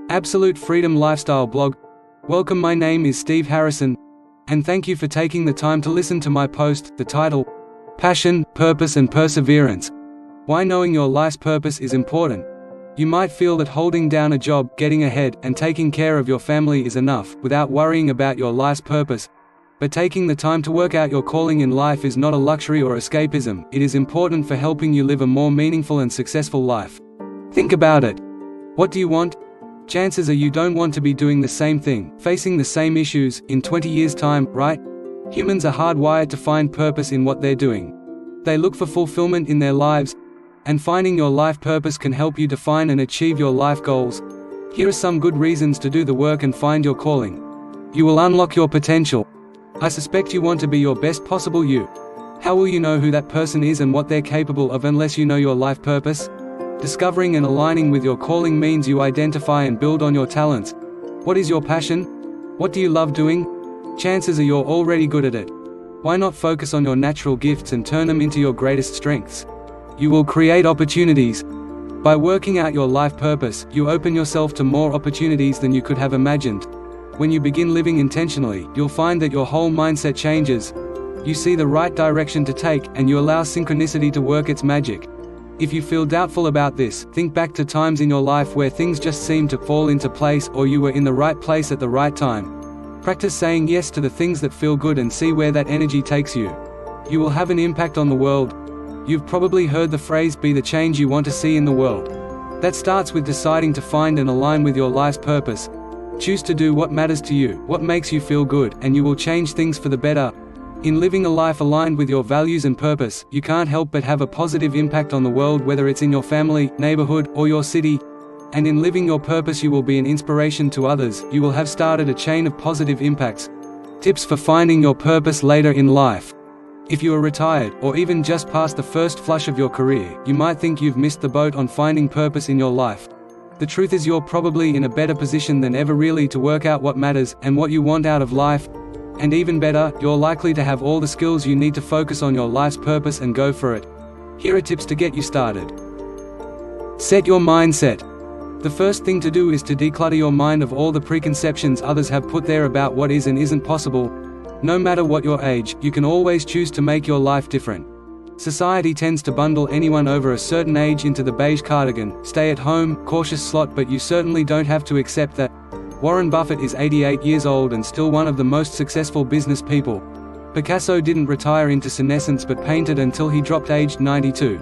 Absolute Freedom Lifestyle blog. Welcome, my name is Steve Harrison, and thank you for taking the time to listen to my post. The title: Passion, Purpose and Perseverance. Why knowing your life's purpose is important. You might feel that holding down a job, getting ahead, and taking care of your family is enough, without worrying about your life's purpose. But taking the time to work out your calling in life is not a luxury or escapism. It is important for helping you live a more meaningful and successful life. Think about it. What do you want? Chances are you don't want to be doing the same thing, facing the same issues, in 20 years' time, right? Humans are hardwired to find purpose in what they're doing. They look for fulfillment in their lives, and finding your life purpose can help you define and achieve your life goals. Here are some good reasons to do the work and find your calling. You will unlock your potential. I suspect you want to be your best possible you. How will you know who that person is and what they're capable of unless you know your life purpose? Discovering and aligning with your calling means you identify and build on your talents. What is your passion? What do you love doing? Chances are you're already good at it. Why not focus on your natural gifts and turn them into your greatest strengths? You will create opportunities. By working out your life purpose, you open yourself to more opportunities than you could have imagined. When you begin living intentionally, you'll find that your whole mindset changes. You see the right direction to take, and you allow synchronicity to work its magic. If you feel doubtful about this, think back to times in your life where things just seemed to fall into place, or you were in the right place at the right time. Practice saying yes to the things that feel good and see where that energy takes you. You will have an impact on the world. You've probably heard the phrase, be the change you want to see in the world. That starts with deciding to find and align with your life's purpose. Choose to do what matters to you, what makes you feel good, and you will change things for the better. In living a life aligned with your values and purpose, you can't help but have a positive impact on the world, whether it's in your family, neighborhood, or your city. And in living your purpose, you will be an inspiration to others. You will have started a chain of positive impacts. Tips for finding your purpose later in life. If you are retired, or even just past the first flush of your career, you might think you've missed the boat on finding purpose in your life. The truth is, you're probably in a better position than ever really to work out what matters, and what you want out of life. And even better, you're likely to have all the skills you need to focus on your life's purpose and go for it. Here are tips to get you started. Set your mindset. The first thing to do is to declutter your mind of all the preconceptions others have put there about what is and isn't possible. No matter what your age, you can always choose to make your life different. Society tends to bundle anyone over a certain age into the beige cardigan, stay at home, cautious slot, but you certainly don't have to accept that. Warren Buffett is 88 years old and still one of the most successful business people. Picasso didn't retire into senescence but painted until he dropped aged 92.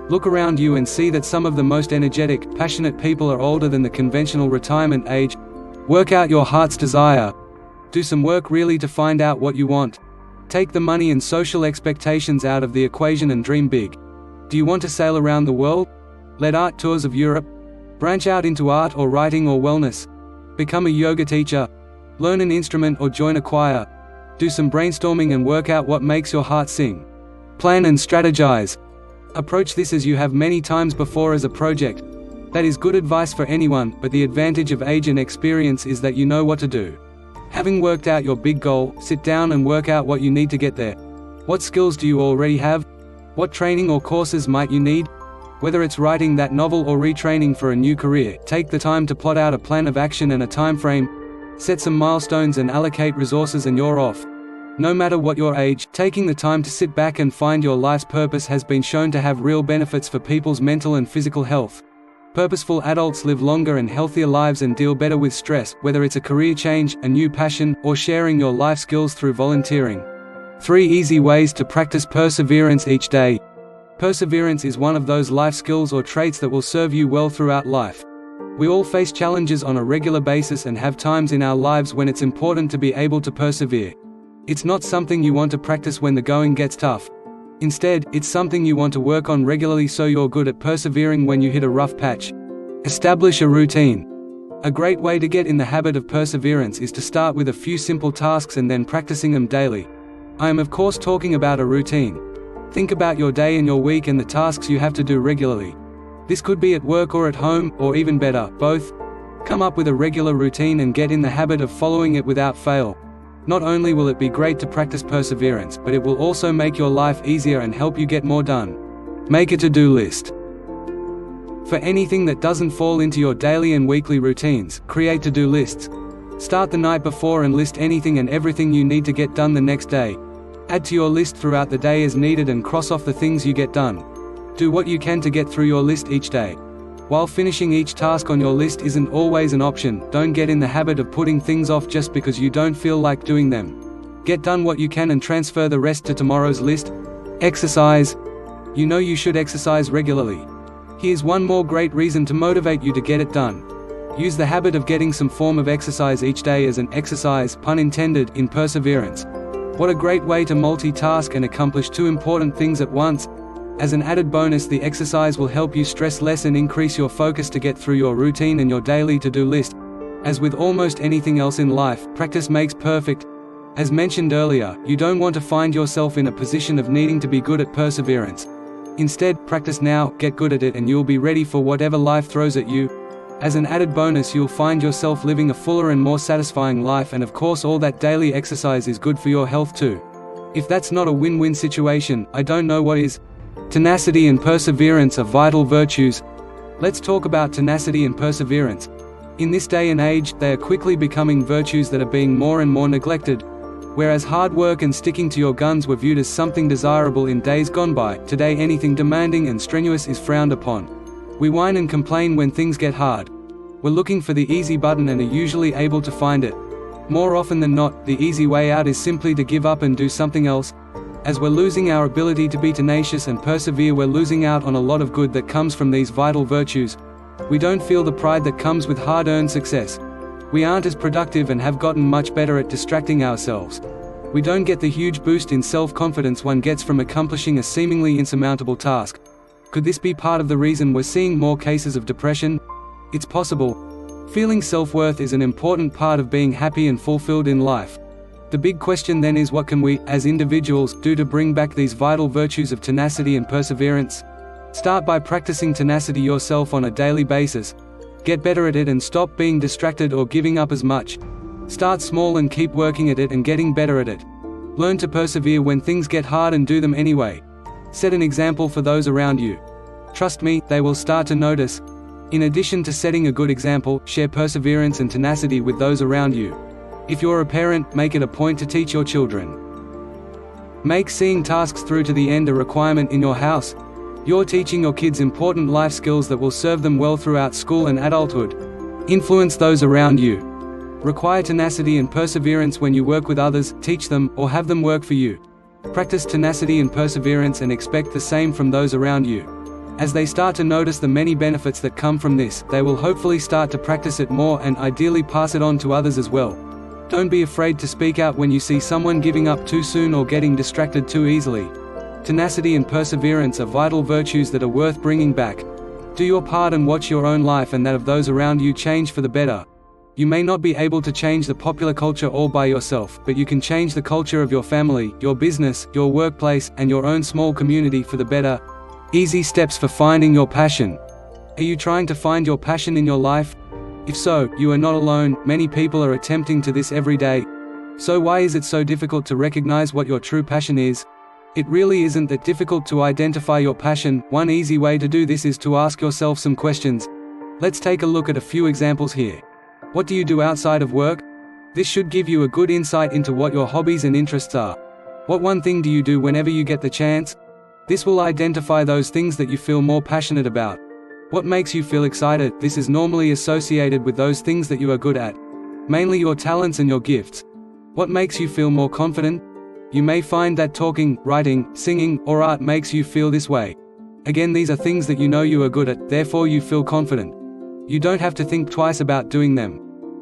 Look around you and see that some of the most energetic, passionate people are older than the conventional retirement age. Work out your heart's desire. Do some work really to find out what you want. Take the money and social expectations out of the equation and dream big. Do you want to sail around the world? Lead art tours of Europe? Branch out into art or writing or wellness? Become a yoga teacher? Learn an instrument or join a choir? Do some brainstorming and work out what makes your heart sing. Plan and strategize. Approach this as you have many times before as a project. That is good advice for anyone, but the advantage of age and experience is that you know what to do. Having worked out your big goal, sit down and work out what you need to get there. What skills do you already have? What training or courses might you need? Whether it's writing that novel or retraining for a new career, take the time to plot out a plan of action and a time frame. Set some milestones and allocate resources and you're off. No matter what your age, taking the time to sit back and find your life's purpose has been shown to have real benefits for people's mental and physical health. Purposeful adults live longer and healthier lives and deal better with stress, whether it's a career change, a new passion, or sharing your life skills through volunteering. 3 easy ways to practice perseverance each day. Perseverance is one of those life skills or traits that will serve you well throughout life. We all face challenges on a regular basis and have times in our lives when it's important to be able to persevere. It's not something you want to practice when the going gets tough. Instead, it's something you want to work on regularly so you're good at persevering when you hit a rough patch. Establish a routine. A great way to get in the habit of perseverance is to start with a few simple tasks and then practicing them daily. I am of course talking about a routine. Think about your day and your week and the tasks you have to do regularly. This could be at work or at home, or even better, both. Come up with a regular routine and get in the habit of following it without fail. Not only will it be great to practice perseverance, but it will also make your life easier and help you get more done. Make a to-do list. For anything that doesn't fall into your daily and weekly routines, create to-do lists. Start the night before and list anything and everything you need to get done the next day. Add to your list throughout the day as needed and cross off the things you get done. Do what you can to get through your list each day. While finishing each task on your list isn't always an option, don't get in the habit of putting things off just because you don't feel like doing them. Get done what you can and transfer the rest to tomorrow's list. Exercise. You know you should exercise regularly. Here's one more great reason to motivate you to get it done. Use the habit of getting some form of exercise each day as an exercise, pun intended, in perseverance. What a great way to multitask and accomplish two important things at once. As an added bonus, the exercise will help you stress less and increase your focus to get through your routine and your daily to-do list. As with almost anything else in life, practice makes perfect. As mentioned earlier, you don't want to find yourself in a position of needing to be good at perseverance. Instead, practice now, get good at it, and you'll be ready for whatever life throws at you. As an added bonus, you'll find yourself living a fuller and more satisfying life, and of course all that daily exercise is good for your health too. If that's not a win-win situation, I don't know what is. Tenacity and perseverance are vital virtues. Let's talk about tenacity and perseverance. In this day and age, they are quickly becoming virtues that are being more and more neglected. Whereas hard work and sticking to your guns were viewed as something desirable in days gone by, today anything demanding and strenuous is frowned upon. We whine and complain when things get hard. We're looking for the easy button and are usually able to find it. More often than not, the easy way out is simply to give up and do something else. As we're losing our ability to be tenacious and persevere, we're losing out on a lot of good that comes from these vital virtues. We don't feel the pride that comes with hard-earned success. We aren't as productive and have gotten much better at distracting ourselves. We don't get the huge boost in self-confidence one gets from accomplishing a seemingly insurmountable task. Could this be part of the reason we're seeing more cases of depression? It's possible. Feeling self-worth is an important part of being happy and fulfilled in life. The big question then is, what can we, as individuals, do to bring back these vital virtues of tenacity and perseverance? Start by practicing tenacity yourself on a daily basis. Get better at it and stop being distracted or giving up as much. Start small and keep working at it and getting better at it. Learn to persevere when things get hard and do them anyway. Set an example for those around you. Trust me, they will start to notice. In addition to setting a good example, share perseverance and tenacity with those around you. If you're a parent, make it a point to teach your children. Make seeing tasks through to the end a requirement in your house. You're teaching your kids important life skills that will serve them well throughout school and adulthood. Influence those around you. Require tenacity and perseverance when you work with others, teach them, or have them work for you. Practice tenacity and perseverance and expect the same from those around you. As they start to notice the many benefits that come from this, they will hopefully start to practice it more and ideally pass it on to others as well. Don't be afraid to speak out when you see someone giving up too soon or getting distracted too easily. Tenacity and perseverance are vital virtues that are worth bringing back. Do your part and watch your own life and that of those around you change for the better. You may not be able to change the popular culture all by yourself, but you can change the culture of your family, your business, your workplace, and your own small community for the better. Easy steps for finding your passion. Are you trying to find your passion in your life? If so, you are not alone. Many people are attempting to this every day. So why is it so difficult to recognize what your true passion is? It really isn't that difficult to identify your passion. One easy way to do this is to ask yourself some questions. Let's take a look at a few examples here. What do you do outside of work? This should give you a good insight into what your hobbies and interests are. What one thing do you do whenever you get the chance? This will identify those things that you feel more passionate about. What makes you feel excited? This is normally associated with those things that you are good at. Mainly your talents and your gifts. What makes you feel more confident? You may find that talking, writing, singing, or art makes you feel this way. Again, these are things that you know you are good at, therefore you feel confident. You don't have to think twice about doing them.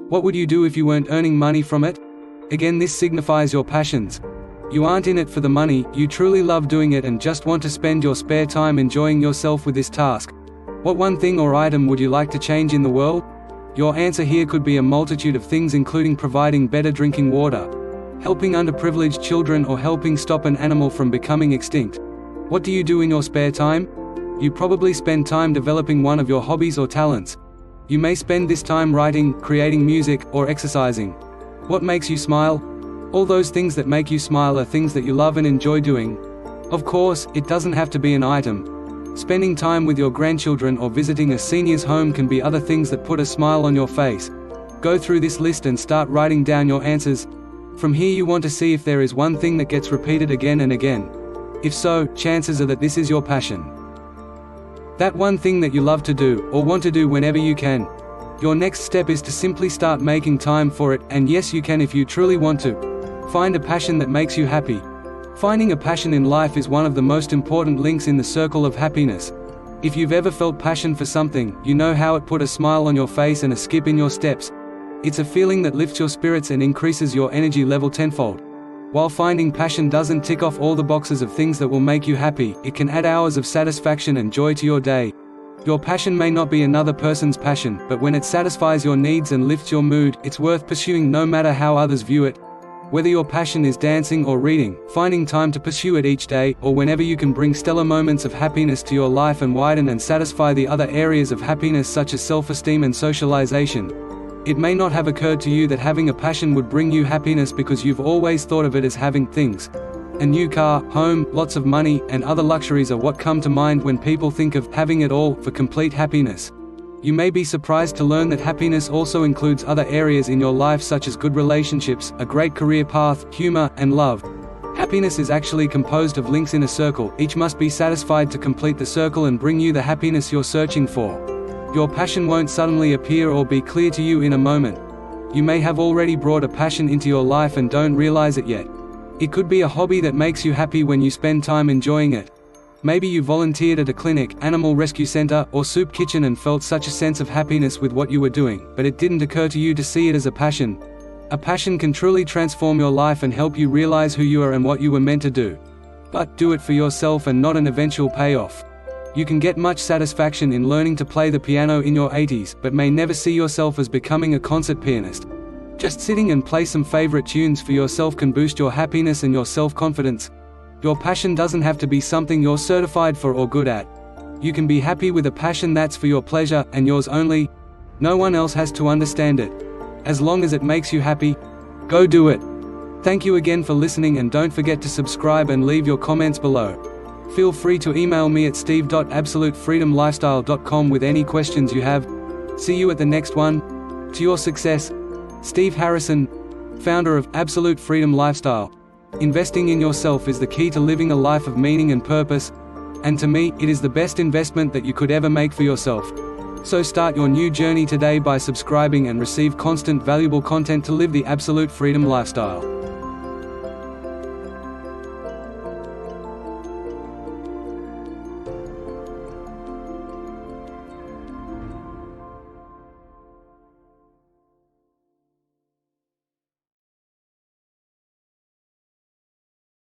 What would you do if you weren't earning money from it? Again, this signifies your passions. You aren't in it for the money, you truly love doing it and just want to spend your spare time enjoying yourself with this task. What one thing or item would you like to change in the world? Your answer here could be a multitude of things, including providing better drinking water, helping underprivileged children, or helping stop an animal from becoming extinct. What do you do in your spare time? You probably spend time developing one of your hobbies or talents. You may spend this time writing, creating music, or exercising. What makes you smile? All those things that make you smile are things that you love and enjoy doing. Of course, it doesn't have to be an item. Spending time with your grandchildren or visiting a senior's home can be other things that put a smile on your face. Go through this list and start writing down your answers. From here you want to see if there is one thing that gets repeated again and again. If so, chances are that this is your passion. That one thing that you love to do, or want to do whenever you can. Your next step is to simply start making time for it, and yes, you can if you truly want to. Find a passion that makes you happy. Finding a passion in life is one of the most important links in the circle of happiness. If you've ever felt passion for something, you know how it put a smile on your face and a skip in your steps. It's a feeling that lifts your spirits and increases your energy level tenfold. While finding passion doesn't tick off all the boxes of things that will make you happy, it can add hours of satisfaction and joy to your day. Your passion may not be another person's passion, but when it satisfies your needs and lifts your mood, it's worth pursuing no matter how others view it. Whether your passion is dancing or reading, finding time to pursue it each day, or whenever you can bring stellar moments of happiness to your life and widen and satisfy the other areas of happiness such as self-esteem and socialization. It may not have occurred to you that having a passion would bring you happiness because you've always thought of it as having things. A new car, home, lots of money, and other luxuries are what come to mind when people think of having it all for complete happiness. You may be surprised to learn that happiness also includes other areas in your life such as good relationships, a great career path, humor, and love. Happiness is actually composed of links in a circle, each must be satisfied to complete the circle and bring you the happiness you're searching for. Your passion won't suddenly appear or be clear to you in a moment. You may have already brought a passion into your life and don't realize it yet. It could be a hobby that makes you happy when you spend time enjoying it. Maybe you volunteered at a clinic, animal rescue center, or soup kitchen and felt such a sense of happiness with what you were doing, but it didn't occur to you to see it as a passion. A passion can truly transform your life and help you realize who you are and what you were meant to do. But do it for yourself and not an eventual payoff. You can get much satisfaction in learning to play the piano in your 80s, but may never see yourself as becoming a concert pianist. Just sitting and play some favorite tunes for yourself can boost your happiness and your self-confidence. Your passion doesn't have to be something you're certified for or good at. You can be happy with a passion that's for your pleasure, and yours only. No one else has to understand it. As long as it makes you happy, go do it. Thank you again for listening, and don't forget to subscribe and leave your comments below. Feel free to email me at steve.absolutefreedomlifestyle.com with any questions you have. See you at the next one. To your success, Steve Harrison, founder of Absolute Freedom Lifestyle. Investing in yourself is the key to living a life of meaning and purpose, and to me, it is the best investment that you could ever make for yourself. So start your new journey today by subscribing and receive constant valuable content to live the absolute freedom lifestyle.